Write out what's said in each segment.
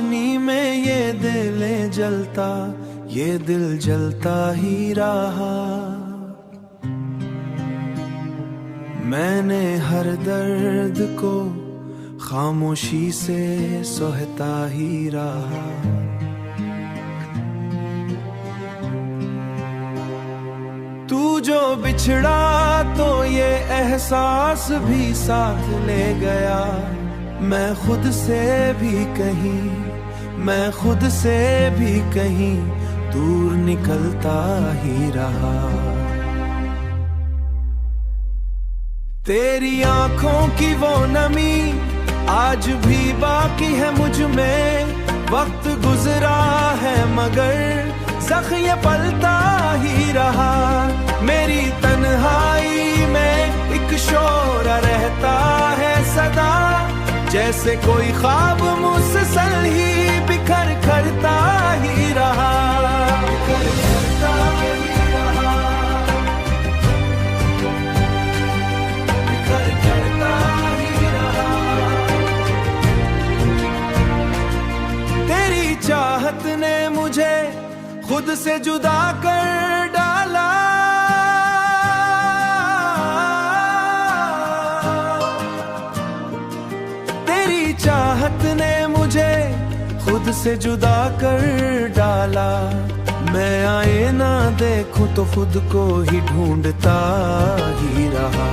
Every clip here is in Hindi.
रोशनी में ये दिल जलता, ये दिल जलता ही रहा। मैंने हर दर्द को खामोशी से सहता ही रहा। तू जो बिछड़ा तो ये एहसास भी साथ ले गया। मैं खुद से भी कहीं, मैं खुद से भी कहीं दूर निकलता ही रहा। तेरी आंखों की वो नमी आज भी बाकी है मुझ में। वक्त गुजरा है मगर ज़ख्म ये पलता ही रहा। मेरी तन्हाई में एक शोर रहता है सदा, जैसे कोई ख्वाब मुझसे ही बिखर करता ही रहा। तेरी चाहत ने मुझे खुद से जुदा कर डाला। तेरी चाहत ने मुझे खुद से जुदा कर डाला। मैं आईना देखूं तो खुद को ही ढूंढता ही रहा।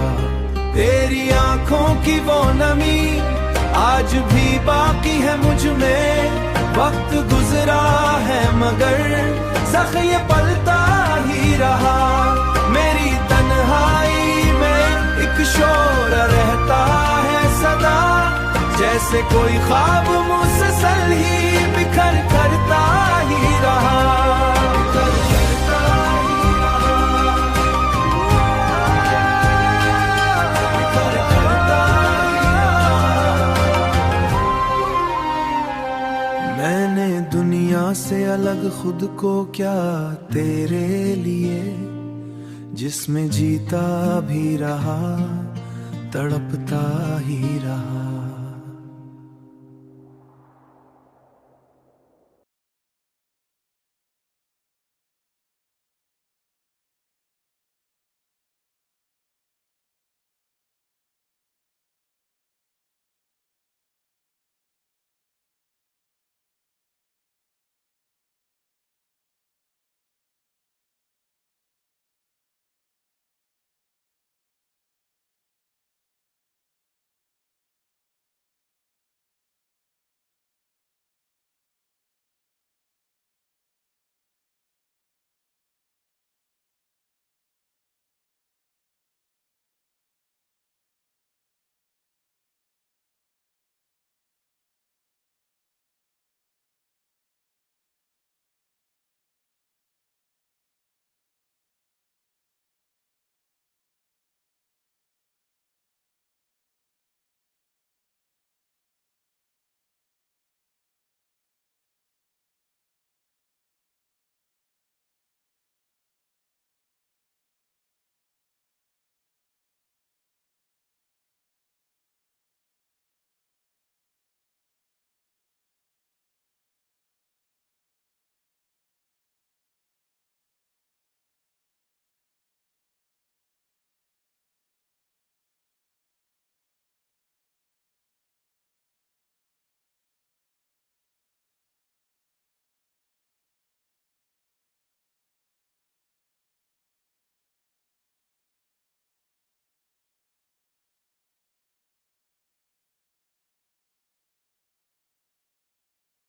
तेरी आंखों की वो नमी आज भी बाकी है मुझ में। वक्त गुजरा है मगर ज़ख्म ये पलता ही रहा। मेरी तन्हाई में एक शोर रहता है सदा, जैसे कोई ख्वाब मुझसे ही बिखर करता ही रहा। मैंने दुनिया से अलग खुद को क्या तेरे लिए, जिसमें जीता भी रहा तड़पता ही रहा।